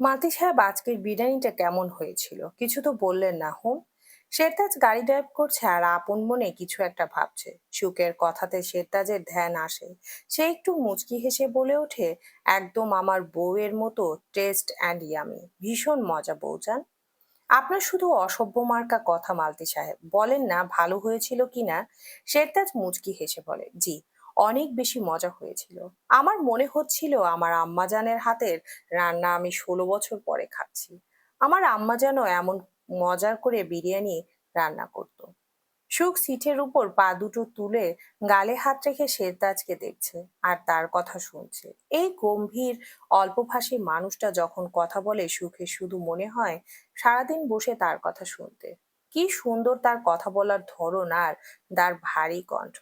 মাতি সাহেব, আজকের বিরিয়ানিটা কেমন হয়েছিল? কিছু তো বললেন না হুম। শেরতাজ গাড়ি ড্রাইভ করছে আর আপন মনে কিছু একটা ভাবছে। সুখের কথাতে শেরতাজের ধ্যান আসে। সে একটু মুচকি হেসে বলে ওঠে, একদম আমার বউয়ের মতো টেস্ট অ্যান্ড ইয়ামি, ভীষণ মজা বউজান। আপনার শুধু অসভ্য মার্কা কথা মালতি সাহেব, বলেন না ভালো হয়েছিল কিনা। শেরতাজ মুচকি হেসে বলে, জি, অনেক বেশি মজা হয়েছিল। আমার মনে হচ্ছিল আমার আম্মাজানের হাতের রান্না আমি 16 বছর পরে খাচ্ছি। আমার আম্মা যেন এমন মজার করে বিরিয়ানি রান্না করতো। সুখ সিটের উপর পা দুটো তুলে গালে হাত রেখে শেরতাজকে দেখছে আর তার কথা শুনছে। এই গম্ভীর অল্পভাষী মানুষটা যখন কথা বলে, সুখের শুধু মনে হয় সারাদিন বসে তার কথা শুনতে। কি সুন্দর তার কথা বলার ধরন আর তার ভারী কণ্ঠ।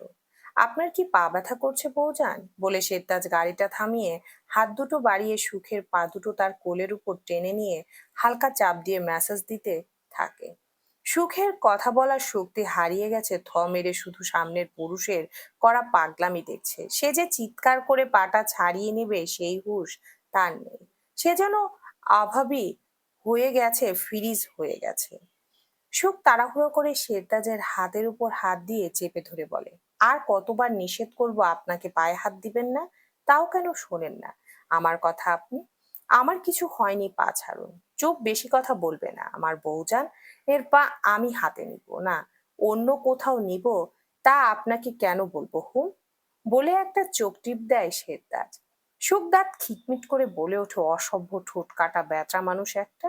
আপনার কি পা ব্যথা করছে বউজান? বলে শেরতাজ গাড়িটা থামিয়ে হাত দুটো বাড়িয়ে সুখের পা দুটো তার কোলের উপর টেনে নিয়ে হালকা চাপ দিয়ে ম্যাসাজ দিতে থাকে। সুখের কথা বলার শক্তি হারিয়ে গেছে, থ মেরে শুধু সামনের পুরুষের করা পাগলামি দেখছে। সে যে চিৎকার করে পাটা ছাড়িয়ে নেবে সেই হুঁশ তার নেই। সে যেন অভাবী হয়ে গেছে, ফ্রিজ হয়ে গেছে। সুখ তাড়াহুড়ো করে শেরতাজের হাতের উপর হাত দিয়ে চেপে ধরে বলে, আর কতবার নিষেধ করব আপনাকে পায়ে হাত দিবেন না? তাও কেন শোনেন না আমার কথা আপনি? আমার কিছু হয়নি, পা ছাড়ুন। চুপ, বেশি কথা বলবে না আমার বউজান। এর পা আমি হাতে নিব না, অন্য কোথাও নিব। তা আপনাকে কেন বলবো হুম। বলে একটা চোখ টিপ দেয় শেরতাজ। সুখ দাঁত খিটমিট করে বলে ওঠে, অসভ্য ঠোঁট কাটা বেচা মানুষ একটা।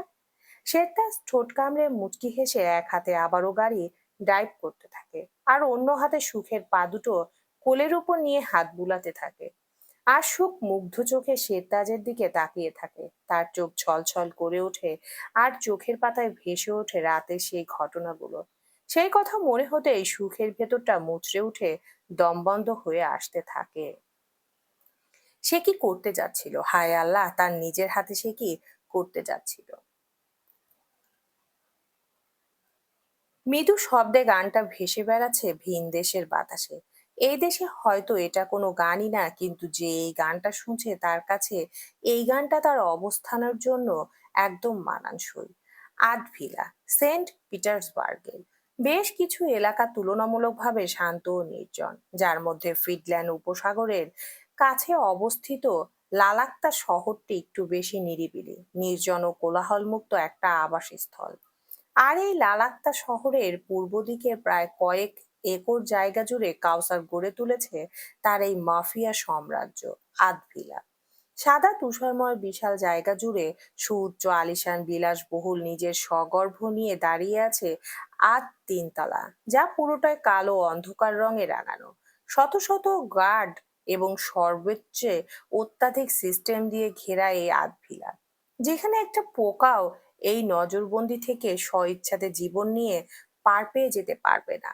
শেরতাজ ঠোঁট কামড়ে মুচকি হেসে এক হাতে আবারও গাড়ি ড্রাইভ করতে থাকে আর অন্য হাতে সুখের পা দুটো কোলের উপর নিয়ে হাত বুলাতে থাকে। আর সুখ মুগ্ধ চোখে শেরতাজের দিকে তাকিয়ে থাকে। তার চোখ ছলছল করে ওঠে আর চোখের পাতায় ভেসে ওঠে রাতের সেই ঘটনাগুলো। সেই কথা মনে হতেই সুখের ভেতরটা মুচড়ে উঠে দমবন্ধ হয়ে আসতে থাকে। সে কি করতে যাচ্ছিল, হায় আল্লাহ, তার নিজের হাতে সে কি করতে যাচ্ছিল। মৃদু শব্দে গানটা ভেসে বেড়াচ্ছে ভিন দেশের বাতাসে। এই দেশে হয়তো এটা কোনো গানই না, কিন্তু যে এই গানটা শুনছে তার কাছে এই গানটা তার অবস্থানের জন্য একদম মানানসই। আটভিলা, সেন্ট পিটার্সবার্গের বেশ কিছু এলাকা তুলনামূলকভাবে শান্ত ও নির্জন, যার মধ্যে ফিনল্যান্ড উপসাগরের কাছে অবস্থিত লালাক্তা শহরটি একটু বেশি নিরিবিলি, নির্জন ও কোলাহলমুক্ত একটা আবাসস্থল। আর এই লালাক্তা শহরের পূর্ব দিকে প্রায় কয়েক একর জায়গা জুড়ে কাউসার গড়ে তুলেছে তার এই মাফিয়া সাম্রাজ্য, আদভিলা। সাদা তুষারময় বিশাল জায়গা জুড়ে সুউচ্চ আলিশান বিলাসবহুল নিজের স্বগর্ভ নিয়ে দাঁড়িয়ে আছে আদ তিনতলা, যা পুরোটাই কালো অন্ধকার রঙে রাঙানো। শত শত গার্ড এবং সর্বোচ্চ অত্যাধিক সিস্টেম দিয়ে ঘেরা এই আদভিলা, যেখানে একটা পোকাও এই নজরবন্দি থেকে স্বইচ্ছাতে জীবন নিয়ে পার পেয়ে যেতে পারবে না।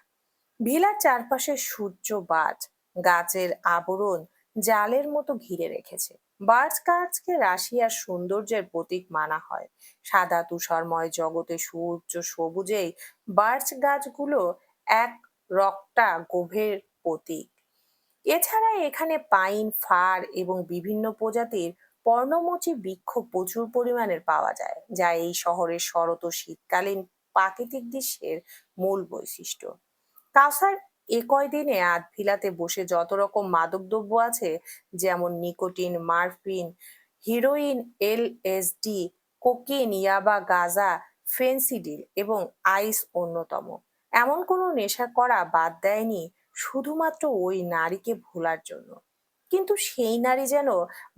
ভিলার চারপাশে সূর্য বাজ গাছের আবরণ জালের মতো ঘিরে রেখেছে। বার্চ গাছকে রাশিয়ার সৌন্দর্যের প্রতীক মানা হয়। সাদা তুষারময় জগতে সূর্য সবুজেই বার্চ গাছগুলো এক রক্তা গভীর প্রতীক। এছাড়া এখানে পাইন, ফার এবং বিভিন্ন প্রজাতির পর্ণমোচী বৃক্ষ প্রচুর পরিমাণে পাওয়া যায়, যা এই শহরের শরৎ ও শীতকালীন প্রাকৃতিক দৃশ্যের মূল বৈশিষ্ট্য। কাউসার এ কয়দিনে আধভিলাতে বসে যত রকম মাদকদ্রব্য আছে, যেমন নিকোটিন, মারফিন, হিরোইন, এলএসডি, কোকিন, ইয়াবা, গাঁজা, ফেন্সিডিল এবং আইস অন্যতম, এমন কোনো নেশা করা বাদ দেয়নি শুধুমাত্র ওই নারীকে ভোলার জন্য। কিন্তু সেই নারী যেন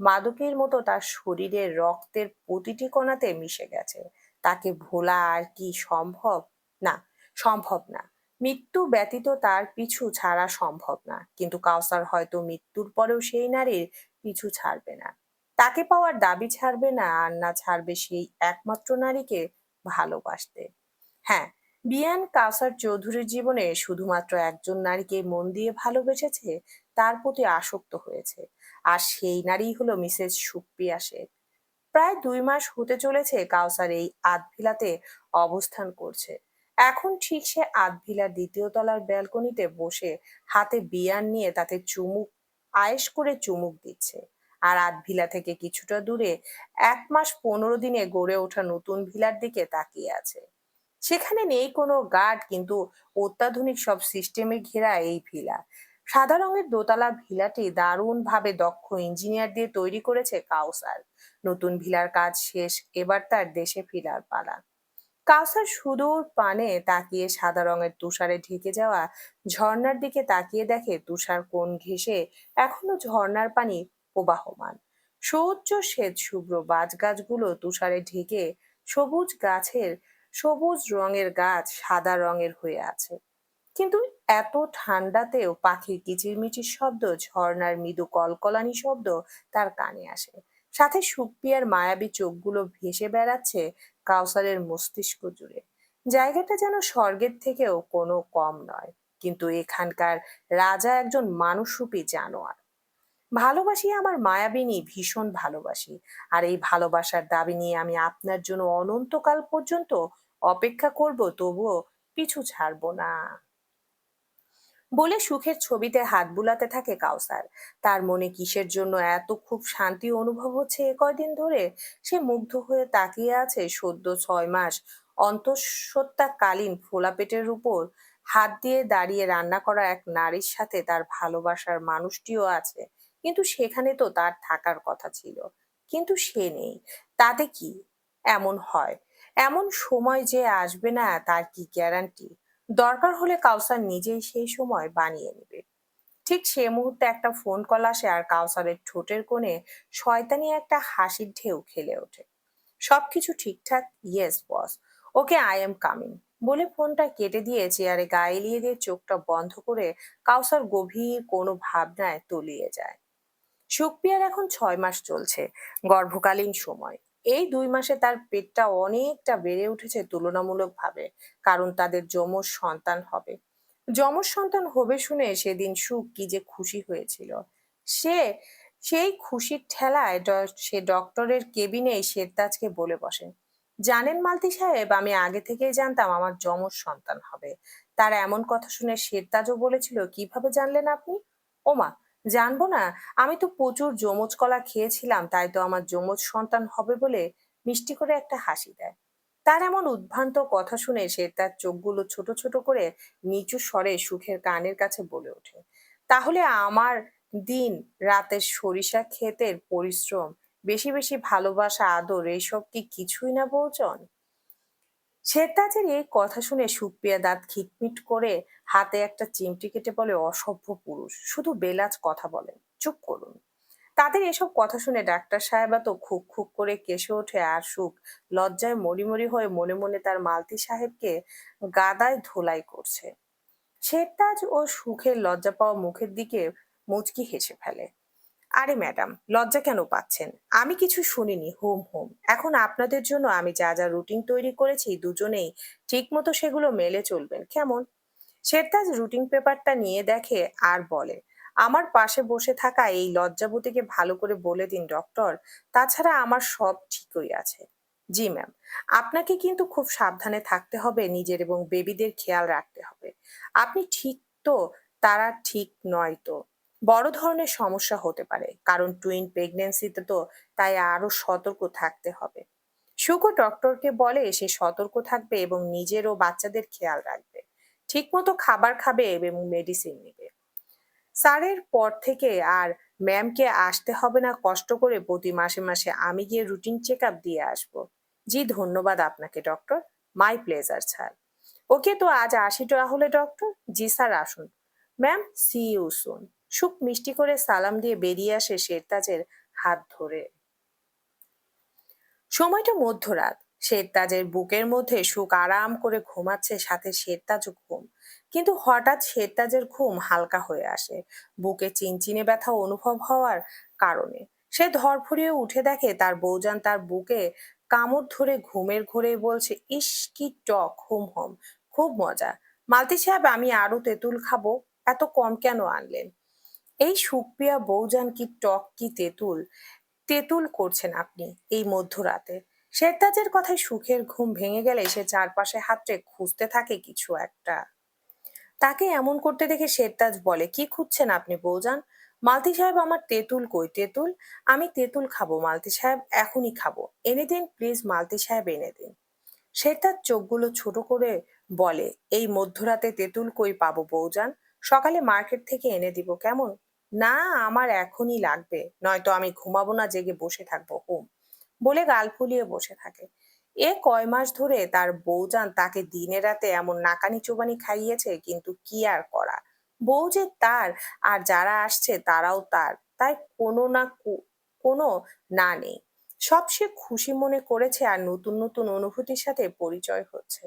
মাদকের মতো তার শরীরের রক্তের প্রতিটি কণাতে মিশে গেছে। তাকে ভোলা আর কি সম্ভব? না, সম্ভব না। মৃত্যু ব্যতীত তার পিছু ছাড়া সম্ভব না, কিন্তু কাউসার হয়তো মৃত্যুর পরেও সেই নারীর পিছু ছাড়বে না। তাকে পাওয়ার দাবি ছাড়বে না, আর না ছাড়বে সেই একমাত্র নারীকে ভালোবাসতে। হ্যাঁ, বিয়ান কাউসার চৌধুরীর জীবনে শুধুমাত্র একজন নারীকে মন দিয়ে ভালোবেসেছে, তার প্রতি আসক্ত হয়েছে। আর সেই নারী হলো মিসেস সুপ্রিয়া শেখ। প্রায় 2 মাস হতে চলেছে কাউসার এই আধভিলাতে অবস্থান করছে। এখন ঠিক সে আধভিলার দ্বিতীয় তলার ব্যালকনিতে বসে হাতে বিয়ার নিয়ে তাতে চুমুক আয়েশ করে চুমুক দিচ্ছে। আর আধ ভিলা থেকে কিছুটা দূরে 1 মাস 15 দিনে গড়ে ওঠা নতুন ভিলার দিকে তাকিয়ে আছে। সেখানে নেই কোনো গার্ড, কিন্তু অত্যাধুনিক সব সিস্টেমে ঘেরা এই ভিলা। সাদা রঙের দোতলা ভিলাটি দারুণ ভাবে দক্ষ ইঞ্জিনিয়ার দিয়ে তৈরি করেছে কাউসার। নতুন ভিলার কাজ শেষ, এবার তার দেশে ফিরার পালা। কাউসার সুদূর পানে তাকিয়ে সাদা রঙের তুষারে ঢেকে যাওয়া ঝর্ণার দিকে তাকিয়ে দেখে তুষার কোণ ঘেঁষে এখনো ঝর্ণার পানি প্রবাহমান। সুউচ্চ শ্বেত শুভ্র বাজ গাছগুলো তুষারে ঢেকে সবুজ গাছের সবুজ রঙের গাছ সাদা রঙের হয়ে আছে। কিন্তু এত ঠান্ডাতেও পাখির কিচিরমিচির শব্দ, ঝর্ণার মৃদু কলকলানি শব্দ তার কানে আসে। সাথে সুপ্রিয়ার মায়াবী চোখগুলো ভেসে বেড়াচ্ছে কাউসারের মস্তিষ্ক জুড়ে। জায়গাটা যেন স্বর্গের থেকেও কোনো কম নয়, কিন্তু এখানকার রাজা একজন মানুষরূপী জানোয়ার। ভালোবাসি আমার মায়াবিনী, ভীষণ ভালোবাসি। আর এই ভালোবাসার দাবি নিয়ে আমি আপনার জন্য অনন্তকাল পর্যন্ত অপেক্ষা করব, তবুও পিছু ছাড়বো না, বলে সুখের ছবিতে হাত বুলাতে থাকে কাউসার। তার মনে কিসের জন্য এত খুব শান্তি অনুভব হচ্ছে এ কয়দিন ধরে। সে মুগ্ধ হয়ে তাকিয়ে আছে সদ্য 6 মাস অন্তঃসত্ত্বাকালীন ফোলা পেটের উপর হাত দিয়ে দাঁড়িয়ে রান্না করা এক নারীর সাথে। তার ভালোবাসার মানুষটিও আছে, কিন্তু সেখানে তো তার থাকার কথা ছিল, কিন্তু সে নেই। তাতে কি এমন হয়? এমন সময় যে আসবে না তার কি গ্যারান্টি? দরকার হলে কাউসার নিজেই সেই সময় বানিয়ে নেবে। ঠিক সে মুহূর্তে একটা ফোন কল আসে, আর কাউসারের ঠোঁটের কোণে শয়তানি একটা হাসির ঢেউ খেলে ওঠে। সবকিছু ঠিকঠাক? Yes boss. Okay, I am coming, বলে ফোনটা কেটে দিয়ে চেয়ারে গা এলিয়ে দিয়ে চোখটা বন্ধ করে কাউসার গভীর কোনো ভাবনায় তলিয়ে যায়। সুপ্রিয়ার এখন 6 মাস চলছে, গর্ভকালীন সময়। এই 2 মাসে তার পেটটা অনেকটা বেড়ে উঠেছে তুলনামূলকভাবে, কারণ তাদের যমজ সন্তান হবে। যমজ সন্তান হবে শুনে সেদিন সুখ কি যে খুশি হয়েছিল। সে সেই খুশির ঠেলায় সে ডক্টরের কেবিনে শেরতাজকে বলে বসে, জানেন মালতী সাহেব, আমি আগে থেকেই জানতাম আমার যমজ সন্তান হবে। তার এমন কথা শুনে শেরতাজও বলেছিল, কিভাবে জানলেন আপনি? ওমা, জানবো না? আমি তো প্রচুর যমজ কলা খেয়েছিলাম, তাই তো আমার যমজ সন্তান হবে বলে মিষ্টি করে একটা হাসি দেয়। তার এমন উদ্ভ্রান্ত কথা শুনে সে তার চোখগুলো ছোট ছোট করে নিচু স্বরে সুখের কানের কাছে বলে ওঠে, তাহলে আমার দিন রাতের সরিষা ক্ষেতের পরিশ্রম, বেশি বেশি ভালোবাসা আদর, এইসব কি কিছুই না বউজন? শেরতাজের এই কথা শুনে সুপ্রিয়া দাঁত খিটমিট করে হাতে একটা চিমটি কেটে বলে, অসভ্য পুরুষ, শুধু বেলাজ কথা বলেন, চুপ করুন। তাদের এসব কথা শুনে ডাক্তার সাহেবা তো খুব খুব করে কেসে ওঠে, আর সুখ লজ্জায় মরিমরি হয়ে মনে মনে তার মালতী সাহেবকে গাদায় ধোলাই করছে। শেরতাজ ও সুখের লজ্জা পাওয়া মুখের দিকে মুচকি হেসে ফেলে। আরে ম্যাডাম, লজ্জা কেন পাচ্ছেন? আমি কিছু শুনিনি। হোম হোম, এখন আপনাদের জন্য আমি যা যা রুটিন তৈরি করেছি, দুজনেই ঠিক মতো সেগুলো মেলে চলবেন, কেমন? শেরতাজ রুটিন পেপারটা নিয়ে দেখে আর বলে, আমার পাশে বসে থাকা এই লজ্জাবতীকে ভালো করে বলে দিন ডক্টর, তাছাড়া আমার সব ঠিকই আছে। জি ম্যাম। আপনাকে কিন্তু খুব সাবধানে থাকতে হবে, নিজের এবং বেবিদের খেয়াল রাখতে হবে। আপনি ঠিক তো? তারা ঠিক নয় তো? বড় ধরনের সমস্যা হতে পারে, কারণ টুইন প্রেগনেন্সিতে তো, তাই আরো সতর্ক থাকতে হবে। সুখও ডক্টরকে বলে সে সতর্ক থাকবে এবং নিজের ও বাচ্চাদের খেয়াল রাখবে, ঠিকমতো খাবার খাবে এবং মেডিসিন নেবে। স্যারের পর থেকে আর ম্যামকে আসতে হবে না কষ্ট করে, প্রতি মাসে মাসে আমি গিয়ে রুটিন চেক আপ দিয়ে আসবো। জি ধন্যবাদ আপনাকে doctor. My pleasure sir. Okay, তো আজ আসি তাহলে ডক্টর। জি স্যার, আসুন। Ma'am, see you soon. সুখ মিষ্টি করে সালাম দিয়ে বেরিয়ে আসে শেরতাজের হাত ধরে। সময়টা মধ্যরাত। শেরতাজের বুকের মধ্যে সুখ আরাম করে ঘুমাচ্ছে, সাথে শেরতাজও ঘুম। কিন্তু হঠাৎ শেরতাজের ঘুম হালকা হয়ে আসে বুকে চিনচিনে ব্যথা অনুভব হওয়ার কারণে। সে ধরফরিয়ে উঠে দেখে তার বউজান তার বুকে কামড় ধরে ঘুমের ঘোরে বলছে, ইস কি টক, হুম হুম, খুব মজা। মালতী সাহেব, আমি আরো তেঁতুল খাবো। এত কম কেন আনলেন? এই সুপ্রিয়া বউজান কি টক কি তেঁতুল, তেঁতুল করছেন আপনি এই মধ্যরাতে? শেরতাজের কথায় সুখের ঘুম ভেঙে গেলে সে চারপাশে হাতড়ে খুঁজতে থাকে কিছু একটা। তাকে এমন করতে দেখে শেরতাজ বলে, কি খুঁজছেন আপনি বউজান? মালতী সাহেব, আমার তেঁতুল কই? তেঁতুল? আমি তেঁতুল খাবো মালতী সাহেব, এখনই খাবো। এনে দিন প্লিজ মালতী সাহেব, এনে দিন। সে তার চোখগুলো ছোট করে বলে, এই মধ্যরাতে তেঁতুল কই পাবো বউজান? সকালে মার্কেট থেকে এনে দিব, কেমন? না, আমার এখনই লাগবে, নয়তো আমি ঘুমাবো না, জেগে বসে থাকবো হুম, বলে গাল ফুলিয়ে বসে থাকে। এ কয় মাস ধরে তার বউজান তাকে দিনে রাতে এমন নাকানি চোবানি খাইয়েছে, কিন্তু কি আর করা। বউ যে তার, আর যারা আসছে তারাও তার, তাই কোনো না নেই। সব সে খুশি মনে করেছে, আর নতুন নতুন অনুভূতির সাথে পরিচয় হচ্ছে।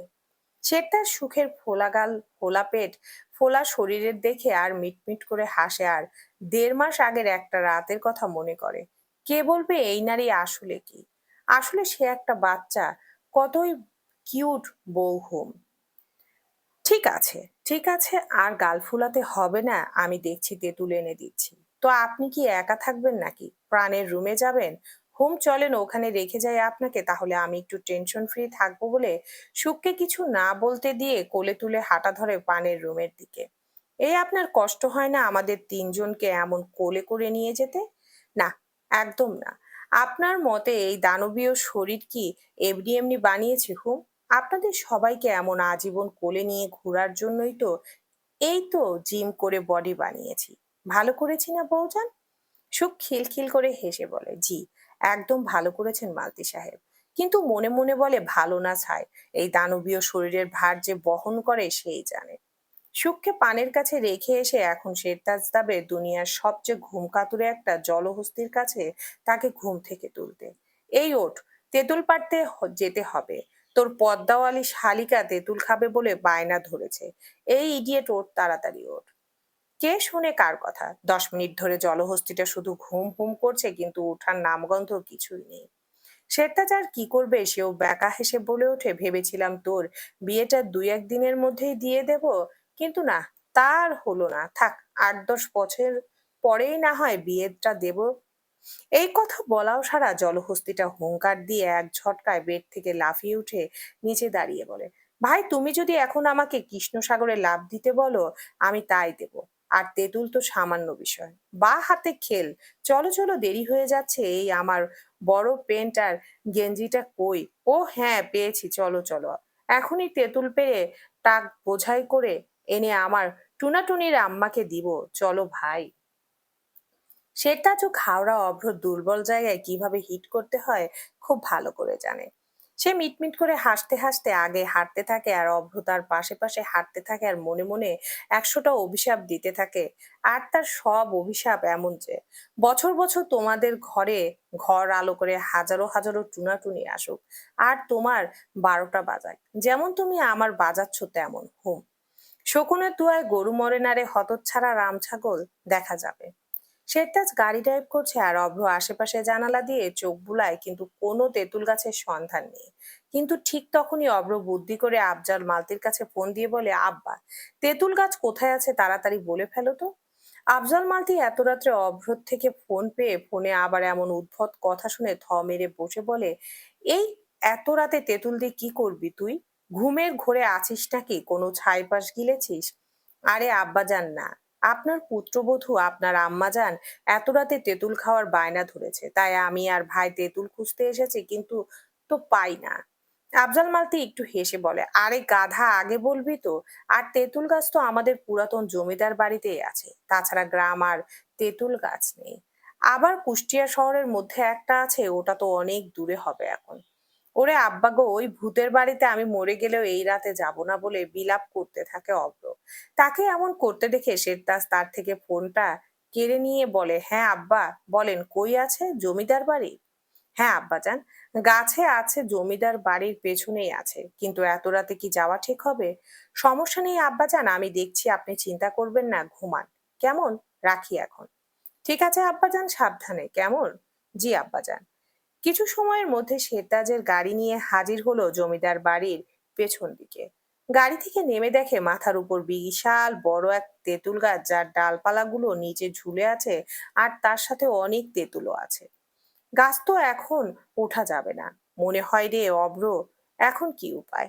সে তার সুখের ফোলা গাল, ফোলা পেট, ফোলা শরীরের দেখে আর মিটমিট করে হাসে, আর ১.৫ মাস আগের একটা রাতের কথা মনে করে। কে বলবে এই নারী আসলে কি? আসলে সে একটা বাচ্চা, কতই কিউট বউ হুম। ঠিক আছে, ঠিক আছে, আর গাল ফুলাতে হবে না, আমি দেখছি তেঁতুল এনে দিচ্ছি। তো আপনি কি একা থাকবেন নাকি? প্রাণের রুমে যাবেন? হুম, চলেন ওখানে রেখে যাই আপনাকে, তাহলে আমি একটু টেনশন ফ্রি থাকবো বলে সুখকে কিছু না বলতে দিয়ে কোলে তুলে হাঁটা ধরে পানের রুমের দিকে। এই আপনার কষ্ট হয় না আমাদের তিনজনকে এমন কোলে করে নিয়ে যেতে? না, একদম না। আপনার মতে এই দানবীয় শরীর কি এমনি এমনি বানিয়েছে হুম? আপনাদের সবাইকে এমন আজীবন কোলে নিয়ে ঘোরার জন্যই তো এই তো জিম করে বডি বানিয়েছি। ভালো করেছি না বউজান? সুখ খিলখিল করে হেসে বলে, জি, একদম ভালো করেছেন মালতী সাহেব। কিন্তু মনে মনে বলে, ভালো না ছাই, এই দানবীয় শরীরের ভার যে বহন করে সেই জানে। সুখকে পানের কাছে রেখে এসে এখন শেরতাজ যাবে দুনিয়ার সবচেয়ে ঘুম কাতুরে একটা জলহস্তির কাছে তাকে ঘুম থেকে তুলতে। এই ওঠ, তেঁতুল পাড়তে যেতে হবে। তোর পদ্মাওয়ালি শালিকা তেঁতুল খাবে বলে বায়না ধরেছে। এই ইডিয়েট, ওঠ তাড়াতাড়ি ওঠ। কে শুনে কার কথা? ১০ মিনিট ধরে জলহস্তিটা শুধু ঘুম হুম করছে, কিন্তু ওঠার নামগন্ধ কিছুই নেই। শেরতাজ আর কি করবে, সেও ব্যাকা হেসে বলে ওঠে, ভেবেছিলাম তোর বিয়েটা ২-১ দিনের মধ্যেই দিয়ে দেব, কিন্তু না, তার হলো না, থাক, ৮-১০ বছর পরেই না হয় বিয়েটা দেব। এই কথা বলাও সারা জলহস্তিটা হুংকার দিয়ে এক ঝটকায় বেড থেকে লাফিয়ে উঠে নিচে দাঁড়িয়ে বলে, ভাই, তুমি যদি এখন আমাকে কৃষ্ণসাগরে লাফ দিতে বলো, আমি তাই দেব। আর তেঁতুল তো সামান্য বিষয়, বা হাতে খেল। চলো চলো, দেরি হয়ে যাচ্ছে। এই আমার বড় প্যান্ট আর গেঞ্জিটা কই? ও হ্যাঁ, পেয়েছি, চলো চলো, এখনই তেঁতুল পেরে টাক বোঝাই করে এনে আমার টুনাটুনির আম্মাকে দিব, চলো ভাই। শেরতাজও খাওড়া অভ্র দুর্বল জায়গায় কিভাবে হিট করতে হয় খুব ভালো করে জানে। সে মিটমিট করে হাসতে হাসতে আগে হাঁটতে থাকে, আর অভ্র তার পাশে পাশে হাঁটতে থাকে, আর মনে মনে ১০০টা অভিশাপ দিতে থাকে। আর তার সব অভিশাপ এমন যে, বছর বছর তোমাদের ঘরে ঘর আলো করে হাজারো হাজারো টুনাটুনি আসুক, আর তোমার ১২টা বাজাক, যেমন তুমি আমার বাজাচ্ছ তেমন হুম। শকুনের দুয়ায় গরু মরে না রে হতচ্ছাড়া রাম ছাগল, দেখা যাবে। শেরতাজ গাড়ি ড্রাইভ করছে, আর অভ্র আশেপাশে জানালা দিয়ে চোখ বুলায়, কিন্তু কোনো তেঁতুল গাছের সন্ধান নেই। কিন্তু ঠিক তখনই অভ্র বুদ্ধি করে আফজাল মালতির কাছে ফোন দিয়ে বলে, আব্বা, তেঁতুল গাছ কোথায় আছে তাড়াতাড়ি বলে ফেলো তো। আফজাল মালতি এত রাত্রে অভ্রর থেকে ফোন পেয়ে ফোনে আবার এমন উদ্ভট কথা শুনে থ মেরে বসে বলে, এই এত রাতে তেঁতুল দিয়ে কি করবি তুই? ঘুমের ঘোরে আছিস নাকি? কোনো ছাইপাশ গিলেছিস? আরে আব্বাজান না, আপনার পুত্রবধূ আপনার আম্মাজান এত রাতে তেঁতুল খাওয়ার বায়না ধরেছে, তাই আমি আর ভাই তেঁতুল খুঁজতে এসেছি, কিন্তু তো পাই না। আফজাল মালতি একটু হেসে বলে, আরে গাধা, আগে বলবি তো। আর তেঁতুল গাছ তো আমাদের পুরাতন জমিদার বাড়িতেই আছে, তাছাড়া গ্রাম আর তেঁতুল গাছ নেই। আবার কুষ্টিয়া শহরের মধ্যে একটা আছে, ওটা তো অনেক দূরে হবে এখন। ওরে আব্বা গো, ওই ভূতের বাড়িতে আমি মরে গেলেও এই রাতে যাব না বলে বিলাপ করতে থাকে অভ্র। তাকে এমন করতে দেখে শেরতাজ তার থেকে ফোনটা কেড়ে নিয়ে বলে, হ্যাঁ আব্বা বলেন, কই আছে জমিদার বাড়ি? হ্যাঁ আব্বাজান, গাছে আছে, জমিদার বাড়ির পেছনেই আছে, কিন্তু এত রাতে কি যাওয়া ঠিক হবে? সমস্যা নেই আব্বাজান, আমি দেখছি, আপনি চিন্তা করবেন না, ঘুমান, কেমন? রাখি এখন। ঠিক আছে আব্বাজান, সাবধানে, কেমন? জি আব্বাজান। কিছু সময়ের মধ্যে শেরতাজের গাড়ি নিয়ে হাজির হলো জমিদার বাড়ির পেছন দিকে। গাড়ি থেকে নেমে দেখে মাথার উপর বিশাল বড় এক তেঁতুল গাছ, যার ডালপালাগুলো নিচে ঝুলে আছে, আর তার সাথে অনেক তেঁতুলও আছে। গাছ তো এখন ওঠা যাবে না, মনে হয় রে অভ্র, এখন কি উপায়?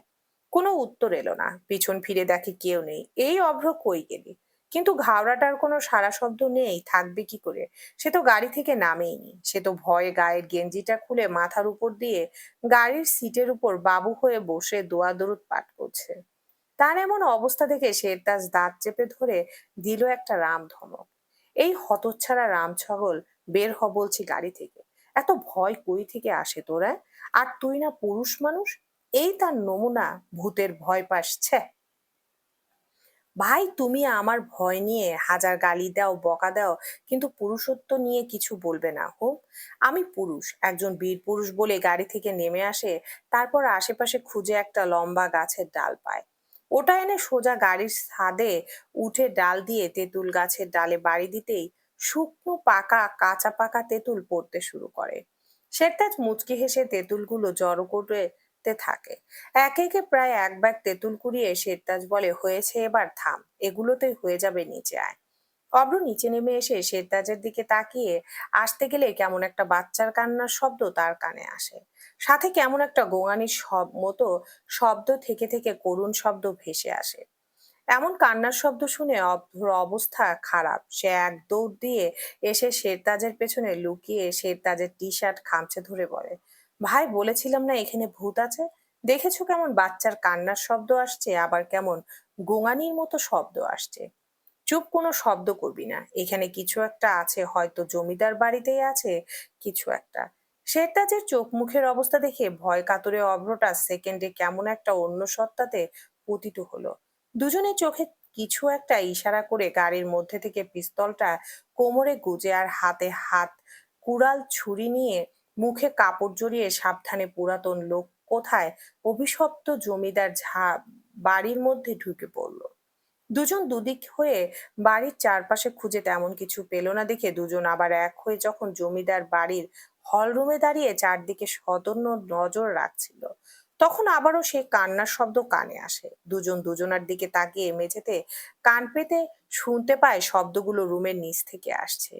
কোনো উত্তর এলো না। পিছন ফিরে দেখে কেউ নেই। এই অভ্র, কই গেলি? কিন্তু ঘাওড়াটার কোনো সাড়া শব্দ নেই, থাকবে কি করে? সে তো গাড়ি থেকে নামেইনি। সে তো ভয়ে গায়ের গেঞ্জিটা খুলে মাথার উপর দিয়ে গাড়ির সিটের উপর বাবু হয়ে বসে দোয়া দরুদ পাঠ করছে। তার এমন অবস্থা দেখে শেরতাজ দাঁত চেপে ধরে দিল একটা রামধমক। এই হতচ্ছাড়া রাম ছাগল, বের হ বলছি গাড়ি থেকে। এত ভয় কই থেকে আসে তোরা? আর তুই না পুরুষ মানুষ? এই তার নমুনা, ভূতের ভয় পাস, ছ্যা। ভাই, তুমি আমার ভয় নিয়ে হাজার গালি দাও, বকা দাও, কিন্তু পুরুষত্ব নিয়ে কিছু বলবে না। হোক, আমি পুরুষ, একজন বীর পুরুষ বলে গাড়ি থেকে নেমে আসে। তারপর আশেপাশে খুঁজে একটা লম্বা গাছের ডাল পায়। ওটা এনে সোজা গাড়ির ছাদে উঠে ডাল দিয়ে তেঁতুল গাছের ডালে বাড়ি দিতেই শুকনো পাকা কাঁচা পাকা তেঁতুল পড়তে শুরু করে। শেরতাজ মুচকি হেসে তেঁতুলগুলো জড়ো করতে থাকে। একে একে প্রায় এক ব্যাগ তেঁতুল কুড়িয়ে শেরতাজ বলে, হয়েছে, এবার থাম, এগুলোতেই হয়ে যাবে, নিচে আয়। অব্র নিচে নেমে এসে শেরতাজের দিকে তাকিয়ে আসতে গেলে কেমন একটা বাচ্চার কান্নার শব্দ তার কানে আসে। সাথে কেমন একটা গোঙানির মতো শব্দ থেকে থেকে করুণ শব্দ ভেসে আসে। এমন কান্নার শব্দ শুনে অভ্রর অবস্থা খারাপ। সে এক দৌড় দিয়ে এসে শেরতাজের পেছনে লুকিয়ে শেরতাজের টি শার্ট খামচে ধরে বলে, ভাই, বলেছিলাম না এখানে ভূত আছে? দেখেছো কেমন বাচ্চার কান্নার শব্দ আসছে, আবার কেমন গোঙানির মতো শব্দ আসছে। চুপ, কোনো শব্দ করবি না, এখানে কিছু একটা আছে, হয়তো জমিদার বাড়িতেই আছে কিছু একটা। শেরতাজের চোখ মুখের অবস্থা দেখে ভয় কাতরে অভ্রটা সেকেন্ডে কেমন একটা অন্য সত্তাতে পতিত হলো। দুজনের চোখে কিছু একটা ইশারা করে গাড়ির মধ্যে থেকে পিস্তলটা কোমরে গুজে আর হাতে হাত কুড়াল ছুরি নিয়ে মুখে কাপড় জড়িয়ে সাবধানে পুরাতন লোক কোথায় অভিশপ্ত জমিদার বাড়ির মধ্যে ঢুকে পড়লো। দুজন দুদিক হয়ে বাড়ির চারপাশে খুঁজে তেমন কিছু পেল না দেখে দুজন আবার এক হয়ে যখন জমিদার বাড়ির হলরুমে দাঁড়িয়ে চারদিকে সতর্ক নজর রাখছিল, তখন আবারও সেই কান্নার শব্দ কানে আসে। দুজন দুজনার দিকে তাকিয়ে মেঝেতে কান পেতে শুনতে পায় শব্দগুলো রুমের নিচ থেকে আসছে।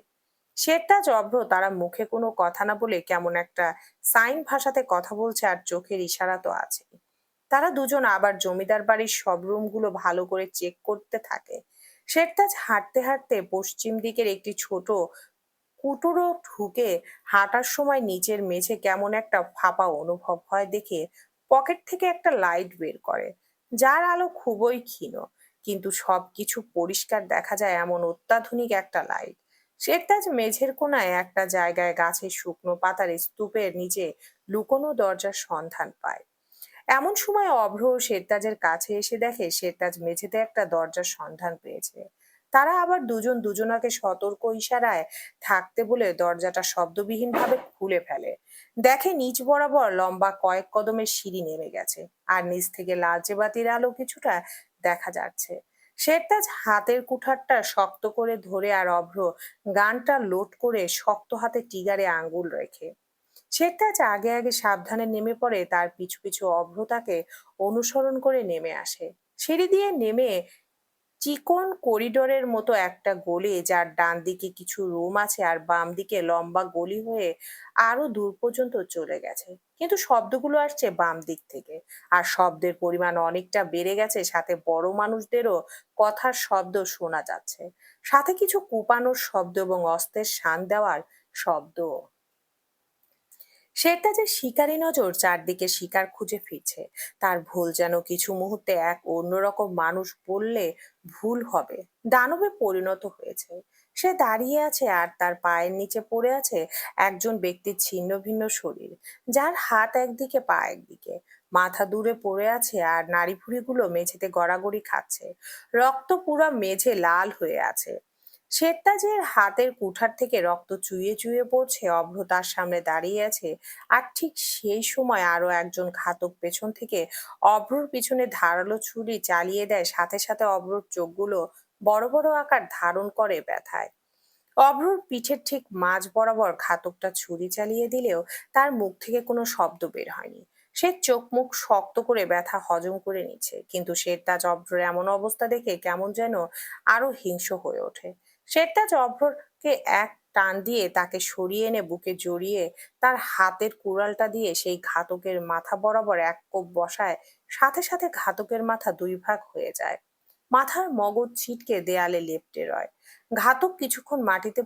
শেরতাজ, অভ্র তারা মুখে কোনো কথা না বলে কেমন একটা সাইন ভাষাতে কথা বলছে, আর চোখের ইশারা তো আছে। তারা দুজন আবার জমিদার বাড়ির সব রুমগুলো ভালো করে চেক করতে থাকে। শেরতাজ হাঁটতে হাঁটতে পশ্চিম দিকের একটি ছোট কুটুরো ঢুকে হাঁটার সময় নিচের মেঝে কেমন একটা ফাঁপা অনুভব হয় দেখে পকেট থেকে একটা লাইট বের করে, যার আলো খুবই ক্ষীণ, কিন্তু সবকিছু পরিষ্কার দেখা যায় এমন অত্যাধুনিক একটা লাইট। শেরতাজ মেঝের কোনায় একটা জায়গায় গাছের শুকনো পাতার স্তূপের নিচে লুকোনো দরজার সন্ধান পায়। এমন সময় অভ্র শেরতাজের কাছে এসে দেখে শেরতাজ মেঝেতে একটা দরজার সন্ধান পেয়েছে। তারা আবার দুজন দুজনাকে সতর্ক ইশারায় থাকতে বলে দরজাটা শব্দবিহীন ভাবে খুলে ফেলে। দেখে নিচ বরাবর লম্বা কয়েক কদমের সিঁড়ি নেমে গেছে, আর নিচ থেকে লালচে বাতির আলো কিছুটা দেখা যাচ্ছে। শেরতাজ হাতের কুঠারটা শক্ত করে ধরে আর অভ্র গানটা লোড করে শক্ত হাতে টিগারে আঙ্গুল রেখে। শেরতাজ আগে আগে সাবধানে নেমে পড়ে, তার পিছু পিছু অভ্র তাকে অনুসরণ করে নেমে আসে। সিঁড়ি দিয়ে নেমে চিকন করিডোরের মতো একটা গলি, যার ডান দিকে কিছু রুম আছে আর বাম দিকে লম্বা গলি হয়ে আরো দূর পর্যন্ত চলে গেছে। কিন্তু শব্দগুলো আসছে বাম দিক থেকে, আর শব্দের পরিমাণ অনেকটা বেড়ে গেছে, সাথে বড় মানুষদেরও কথার শব্দ শোনা যাচ্ছে, সাথে কিছু কুপানোর শব্দ এবং অস্ত্রের শান দেওয়ার শব্দ। শেরতাজের শিকারী নজর চারদিকে শিকার খুঁজে ফিরছে। তার ভুল যেন কিছু মুহূর্তে এক অন্যরকম মানুষ বললে ভুল হবে, দানবে পরিণত হয়েছে। সে দাঁড়িয়ে আছে আর তার পায়ের নিচে পড়ে আছে একজন ব্যক্তির ছিন্ন ভিন্ন শরীর, যার হাত একদিকে, পা একদিকে, মাথা দূরে পড়ে আছে আর নাড়ি ভুড়িগুলো মেঝেতে গড়াগড়ি খাচ্ছে। রক্ত পুরা মেঝে লাল হয়ে আছে। শেরতাজের হাতের কুঠার থেকে রক্ত চুইয়ে চুইয়ে পড়ছে। অভ্র তার সামনে দাঁড়িয়ে আছে, আর ঠিক সেই সময় আরো একজন ঘাতক পেছন থেকে অভ্রর পিছনে ধারালো ছুরি চালিয়ে দেয়। সাথে সাথে অভ্রর চোখগুলো বড় বড় আকার ধারণ করে ব্যথায়। অভ্রর পিঠের ঠিক মাঝ বরাবর ঘাতকটা ছুরি চালিয়ে দিলেও তার মুখ থেকে কোনো শব্দ বের হয়নি। সে চোখ মুখ শক্ত করে ব্যথা হজম করে নিচ্ছে, কিন্তু শেরতাজ অভ্রের এমন অবস্থা দেখে কেমন যেন আরো হিংস্র হয়ে ওঠে। শেরতাজ অভ্রকে এক টান দিয়ে তাকে সরিয়ে এনে বুকে জড়িয়ে তার হাতের কুড়ালটা দিয়ে সেই ঘাতকের মাথা বরাবর এক কোপ বসায়। সাথে সাথে ঘাতকের মাথা দুই ভাগ হয়ে যায়। মাথার মগজ ছিটকে দেয়ালে লেপ্টে রয়। ঘাতক কিছুক্ষণ মাটিতে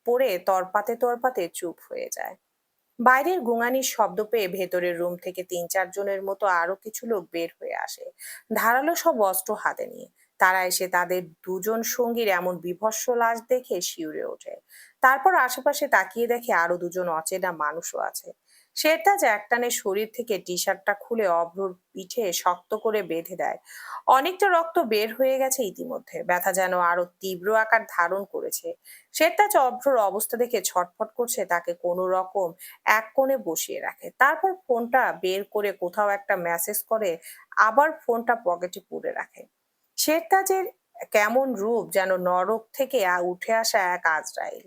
পড়ে তরপাতে তরপাতে চুপ হয়ে যায়। বাইরের গোঙানির শব্দ পেয়ে ভেতরের রুম থেকে ৩-৪ জনের মতো আরো কিছু লোক বের হয়ে আসে, ধারালো সব অস্ত্র হাতে নিয়ে। তারা এসে তাদের দুজন সঙ্গীর এমন বিভৎস লাশ দেখে শিউরে ওঠে। তারপর আশেপাশে তাকিয়ে দেখে আরো দুজন অচেনা মানুষও আছে। শেরতাজ একটানে শরীর থেকে টি শার্টটা খুলে অভ্রর পিঠে শক্ত করে বেঁধে দেয়। অনেকটা রক্ত বের হয়ে গেছে ইতিমধ্যে, ব্যথা যেন আরো তীব্র আকার ধারণ করেছে। শেরতাজ অভ্রর অবস্থা দেখে ছটফট করছে, তাকে কোনো রকম এক কোণে বসিয়ে রাখে। তারপর ফোনটা বের করে কোথাও একটা মেসেজ করে, আবার ফোনটা পকেটে পুরে রাখে। শেরতাজের কেমন রূপ, যেন নরক থেকে উঠে আসা এক আজরাইল।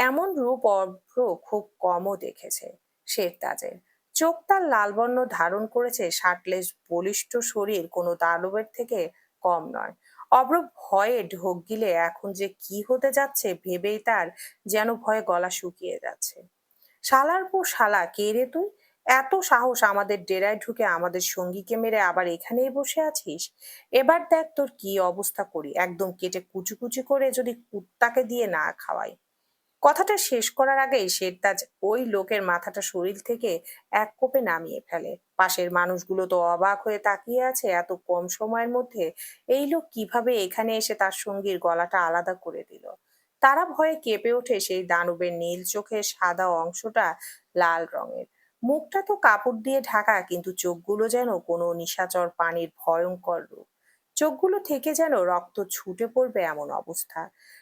এমন রূপ অভ্র খুব কমও দেখেছে। শেরতাজের চোখ তার লাল বর্ণ ধারণ করেছে, শার্টলেস বলিষ্ঠ শরীর কোনো দানবের থেকে কম নয়। অভ্র ভয়ে ঢোক গিলে এখন যে কি হতে যাচ্ছে ভেবেই তার যেন ভয়ে গলা শুকিয়ে যাচ্ছে। শালার পর শালা, কে রে তুই? এত সাহস আমাদের ডেরায় ঢুকে আমাদের সঙ্গীকে মেরে আবার এখানেই বসে আছিস? এবার দেখ তোর কি অবস্থা করি, একদম কেটে কুচি কুচি করে যদি কুত্তাকে দিয়ে না খাওয়াই। কথাটা শেষ করার আগেই শেরতাজ ওই লোকের মাথাটা শরীর থেকে এক কোপে নামিয়ে ফেলে। পাশের মানুষগুলো তো অবাক হয়ে তাকিয়ে আছে, এত কম সময়ের মধ্যে এই লোক কিভাবে এখানে এসে তার সঙ্গীর গলাটা আলাদা করে দিল। তারা ভয়ে কেঁপে ওঠে। সেই দানবের নীল চোখের সাদা অংশটা লাল রঙের, মুখটা তো কাপড় দিয়ে ঢাকা, কিন্তু চোখগুলো যেন কোনো নিশাচর পানির ভয়ঙ্কর রূপ। চোখগুলো থেকে যেন রক্ত ছুটে পড়বে এমন অবস্থা।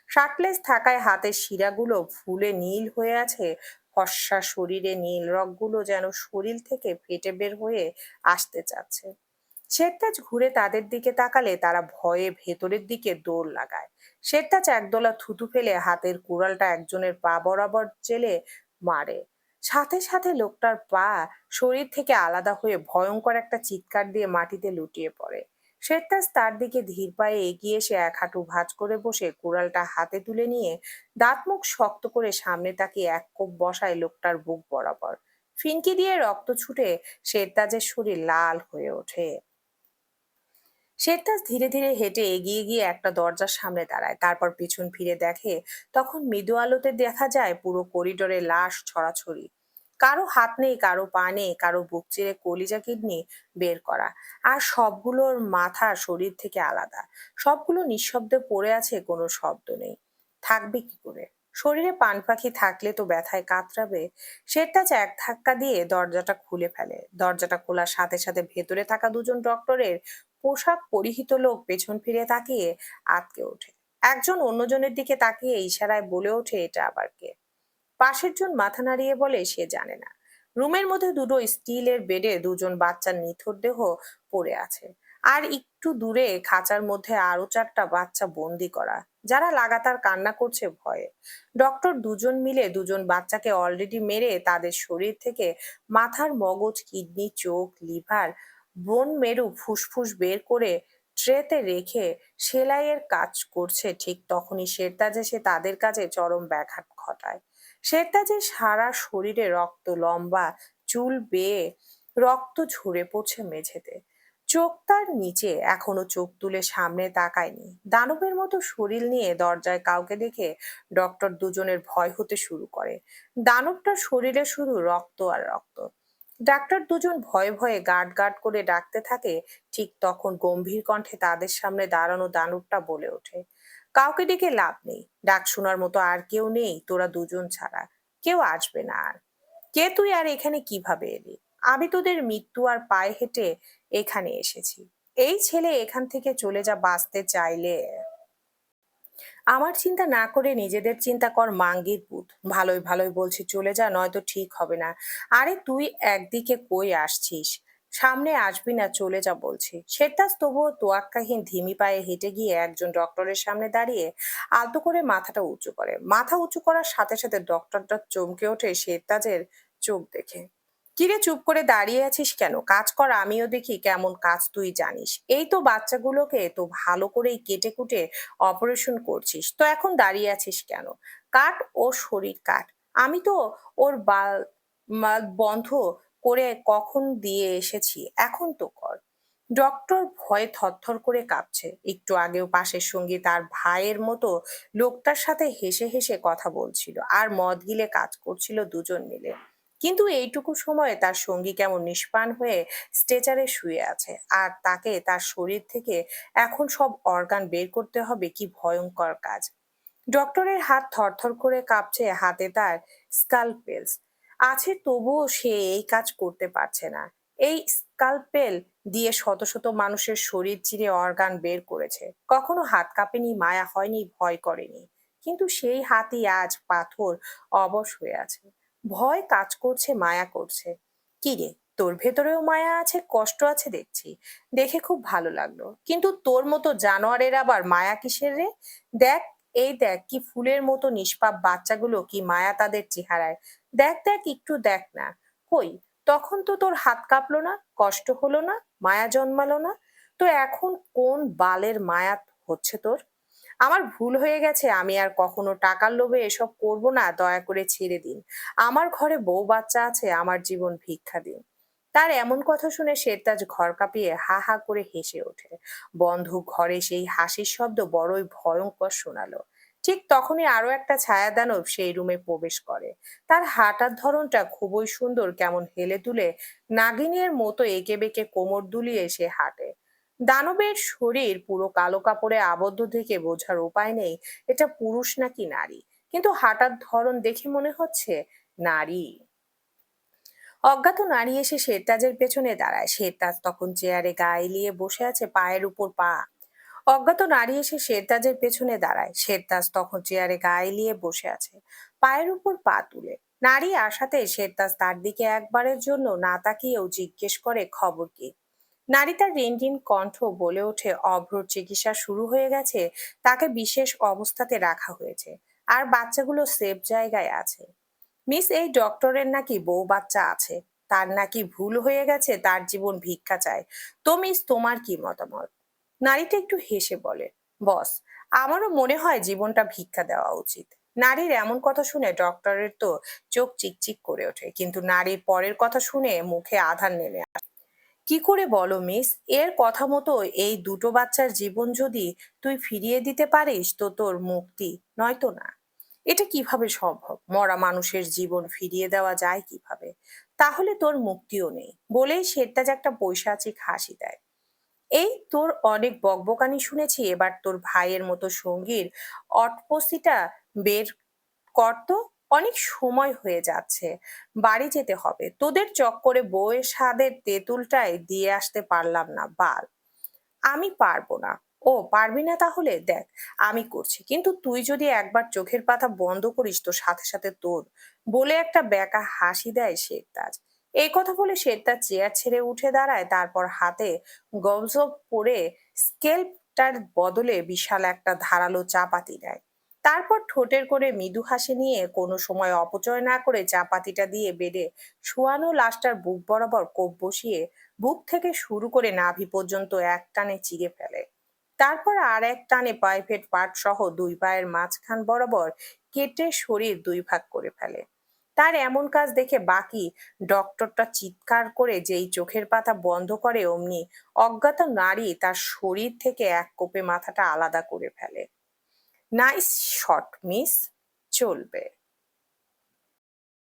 শার্টলেস থাকায় হাতের শিরাগুলো ফুলে নীল হয়ে আছে। ফর্সা শরীরে নীল রগগুলো যেন শরীর থেকে ফেটে বের হয়ে আসতে চাচ্ছে। শেরতাজ ঘুরে তাদের দিকে তাকালে তারা ভয়ে ভেতরের দিকে দৌড় লাগায়। শেরতাজ একদলা থুতু ফেলে হাতের কুড়ালটা একজনের পা বরাবর চেলে মারে। সাথে সাথে লোকটার পা শরীর থেকে আলাদা হয়ে ভয়ঙ্কর একটা চিৎকার দিয়ে মাটিতে লুটিয়ে পড়ে। শেরতাজ তার দিকে ধীর পায়ে এগিয়ে এসে এক হাঁটু ভাঁজ করে বসে কুড়ালটা হাতে তুলে নিয়ে দাঁত মুখ শক্ত করে সামনে তাকিয়ে এক কোপ বসায় লোকটার বুক বরাবর। ফিনকি দিয়ে রক্ত ছুটে শেরতাজের শরীর লাল হয়ে ওঠে। শেরতাজ ধীরে ধীরে হেঁটে এগিয়ে গিয়ে একটা দরজার সামনে দাঁড়ায়। তারপর পিছন ফিরে দেখে, তখন মৃদু আলোতে দেখা যায় পুরো করিডোরে লাশ ছড়াছড়ি। কারো হাত নেই, কারো পা নেই, কারো বুক চিরে কলিজা কিডনি বের করা। আর সবগুলোর মাথা শরীর থেকে আলাদা। সবগুলো নিঃশব্দে পড়ে আছে, কোনো শব্দ নেই। থাকবে কি করে? শরীরে পান পাখি থাকলে তো ব্যথায় কাতরাবে। শেরতাজ এক ধাক্কা দিয়ে দরজাটা খুলে ফেলে। দরজাটা খোলার সাথে সাথে ভেতরে থাকা দুজন ডক্টরের পোশাক পরিহিত লোক পেছন ফিরে তাকিয়ে আঁতকে ওঠে। একজন অন্যজনের দিকে তাকিয়ে ইশারায় বলে ওঠে, এটা আবার কে? পাশের জন মাথা নাড়িয়ে বলে সে জানে না। রুমের মধ্যে দুটো স্টিলের বেডে দুজন বাচ্চার নিথর দেহ পড়ে আছে। আর একটু দূরে খাঁচার মধ্যে আরো 4টা বাচ্চা বন্দি করা, যারা লাগাতার কান্না করছে ভয়ে। ডক্টর দুজন মিলে দুজন বাচ্চাকে অলরেডি মেরে তাদের শরীর থেকে মাথার মগজ, কিডনি, চোখ, লিভার, বোন মেরু, ফুসফুস বের করে ট্রেতে রেখে সেলাইয়ের কাজ করছে। ঠিক তখনই শেরতাজ এসে তাদের কাজে চরম ব্যাঘাত ঘটায়। শেরতাজের সারা শরীরে রক্ত, লম্বা চুল বেয়ে রক্ত ঝরে পড়ছে মেঝেতে। চোখ তার নিচে, এখনো চোখ তুলে সামনে তাকায়নি। দানবের মতো শরীর নিয়ে দরজায় কাউকে দেখে ডক্টর দুজনের ভয় হতে শুরু করে। দানবটার শরীরে শুধু রক্ত আর রক্ত। ডাক্তার দুজন ভয়ে ভয়ে গার্ড গার্ড করে ডাকতে থাকে। ঠিক তখন গম্ভীর কণ্ঠে তাদের সামনে দাঁড়ানো দানবটা বলে ওঠে, কাউকে ডেকে লাভ নেই, ডাক শোনার মতো আর কেউ নেই তোরা দুজন ছাড়া। কেউ আসবে না আর। কে তুই, আর এখানে কিভাবে এলি? আমি তোদের মৃত্যু আর পায়ে হেঁটে এখানে এসেছি। এই ছেলে এখান থেকে চলে যা, বাঁচতে চাইলে। আমার চিন্তা না করে নিজেদের চিন্তা কর, মাঙ্গির পুত। ভালোই ভালোই বলছি চলে যা, নয়তো ঠিক হবে না। আরে তুই একদিকে কই আসছিস? সামনে আসবি না, চলে যা বলছি। শেরতাজ তবুও তোয়াক্কাহীন ধিমি পায়ে হেঁটে গিয়ে একজন ডক্টরের সামনে দাঁড়িয়ে আলতো করে মাথাটা উঁচু করে। মাথা উঁচু করার সাথে সাথে ডক্টরটা চমকে ওঠে শেরতাজের চোখ দেখে। কিরে, চুপ করে দাঁড়িয়ে আছিস কেন? কাজ কর, আমিও দেখি কেমন কাজ তুই জানিস। এই তো বাচ্চাগুলোকে তো ভালো করেই কেটে কুটে অপারেশন করছিস, তো এখন দাঁড়িয়ে আছিস কেন? কাট ওর শরীর কাট। আমি তো ওর বাল মাল বন্ধ করে কখন দিয়ে এসেছি, এখন তো কর। ডক্টর ভয়ে থরথর করে কাঁপছে। একটু আগেও পাশের সঙ্গী তার ভাইয়ের মতো লোকটার সাথে হেসে হেসে কথা বলছিল আর মদ গিলে কাজ করছিল দুজন মিলে। কিন্তু এইটুকু সময়ে তার সঙ্গী কেমন নিষ্প্রাণ হয়ে স্ট্রেচারে শুয়ে আছে, আর তাকে তার শরীর থেকে এখন সব অর্গান বের করতে হবে, কি ভয়ঙ্কর কাজ! ডক্টরের হাত থরথর করে কাঁপছে, হাতে তার স্কালপেলস আছে, তবুও সে এই কাজ করতে পারছে না। এই স্কালপেল দিয়ে শত শত মানুষের শরীর চিরে অর্গান বের করেছে। কখনো হাত কাঁপেনি, মায়া হয়নি, ভয় করেনি। কিন্তু সেই হাতই আজ পাথর, অবশ হয়ে আছে। ভয় কাজ করছে, মায়া করছে। কি রে, তোর ভেতরেও মায়া আছে, কষ্ট আছে দেখছি। দেখে খুব ভালো লাগলো। কিন্তু তোর মতো জানোয়ারের আবার মায়া কিসের রে? দেখ, এই দেখ কি ফুলের মতো নিষ্পাপ বাচ্চাগুলো, কি মায়া তাদের চেহারায়। দেখ দেখ, একটু দেখ না। কই, তখন তো তোর হাত কাঁপলো না, কষ্ট হলো না, মায়া জন্মালো না। তো এখন কোন বালের মায়া হচ্ছে তোর? আমার ভুল হয়ে গেছে, আমি আর কখনো টাকার লোভে এসব করব না, দয়া করে ছেড়ে দিন। আমার ঘরে বউ বাচ্চা আছে, আমার জীবন ভিক্ষা দিন। তার এমন কথা শুনে শেরতাজ ঘর কাঁপিয়ে হা হা করে হেসে ওঠে। বন্ধ ঘরে সেই হাসির শব্দ বড়ই ভয়ঙ্কর শোনালো। ঠিক তখনই আরো একটা ছায়া দানব সেই রুমে প্রবেশ করে। তার হাঁটার ধরনটা খুবই সুন্দর, কেমন হেলে দুলে নাগিনের মতো এঁকে বেঁকে কোমর দুলিয়ে সে হাঁটে। দানবের শরীর পুরো কালো কাপড়ে আবদ্ধ থেকে বোঝার উপায় নেই এটা পুরুষ নাকি নারী, কিন্তু হাঁটার ধরন দেখে মনে হচ্ছে নারী। অজ্ঞাত নারী এসে শেরতাজের পেছনে দাঁড়ায়। শেরতাজ তখন চেয়ারে গা এলিয়ে বসে আছে, পায়ের উপর পা। অজ্ঞাত নারী এসে শেরতাজের পেছনে দাঁড়ায়। শেরতাজ তখন চেয়ারে গা এলিয়ে বসে আছে, পায়ের উপর পা তুলে। নারী আসাতে শেরতাজ তার দিকে একবারের জন্য না তাকিয়েও জিজ্ঞেস করে, খবর কি? নারী তার রিনরিন কণ্ঠ বলে ওঠে, অভ্রর চিকিৎসা শুরু হয়ে গেছে, তাকে বিশেষ অবস্থাতে রাখা হয়েছে, আর বাচ্চাগুলো সেফ জায়গায় আছে। মিস, এই ডক্টরের নাকি বউ বাচ্চা আছে, তার নাকি ভুল হয়ে গেছে, তার জীবন ভিক্ষা চায়। তো মিস, তোমার কি মতামত? নারীটা একটু হেসে বলে, বস, আমারও মনে হয় জীবনটা ভিক্ষা দেওয়া উচিত। নারীর এমন কথা শুনে ডক্টরের তো চোখ চিকচিক করে ওঠে, কিন্তু নারীর পরের কথা শুনে মুখে আধার নেমে আসে। কি করে বলো মিস? এর কথা মতো এই দুটো বাচ্চার জীবন যদি তুই ফিরিয়ে দিতে পারিস তো তোর মুক্তি, নয়তো না। এটা কিভাবে সম্ভব? মরা মানুষের জীবন ফিরিয়ে দেওয়া যায় কিভাবে? তাহলে তোর মুক্তিও নেই, বলেই শেরতাজ একটা পৈশাচিক হাসি দেয়। এই তোর অনেক বকবকানি শুনেছি, এবার তোর ভাইয়ের মতো সঙ্গীর অটপসিটা বের কর তো। অনেক সময় হয়ে যাচ্ছে, বাড়ি যেতে হবে। তোদের চক্করে বউয়ের স্বাদের তেঁতুলটাই দিয়ে আসতে পারলাম না, বাল। আমি পারবো না। ও, পারবি না? তাহলে দেখ, আমি করছি। কিন্তু তুই যদি একবার চোখের পাতা বন্ধ করিস তো সাথে সাথে তোর, বলে একটা বেঁকা হাসি দেয় শেরতাজ। এই কথা বলে শেরতাজ চেয়ার ছেড়ে উঠে দাঁড়ায়, তারপর হাতে গলভস পরে স্কেলটার বদলে বিশাল একটা ধারালো চাপাতি নেয়। তারপর ঠোঁটের করে মৃদু হাসি নিয়ে কোনো সময় অপচয় না করে চাপাতিটা দিয়ে বেডে শোয়ানো লাশটার বুক বরাবর কোপ বসিয়ে বুক থেকে শুরু করে নাভি পর্যন্ত এক টানে চিরে ফেলে। তারপর আর এক টানে প্রাইভেট পার্ট সহ দুই পায়ের মাঝখান বরাবর কেটে শরীর দুই ভাগ করে ফেলে। তার এমন কাজ দেখে বাকি ডক্টরটা চিৎকার করে যেই চোখের পাতা বন্ধ করে, অমনি অজ্ঞাত নারী তার শরীর থেকে এক কোপে মাথাটা আলাদা করে ফেলে। নাইস শট মিস, চলবে।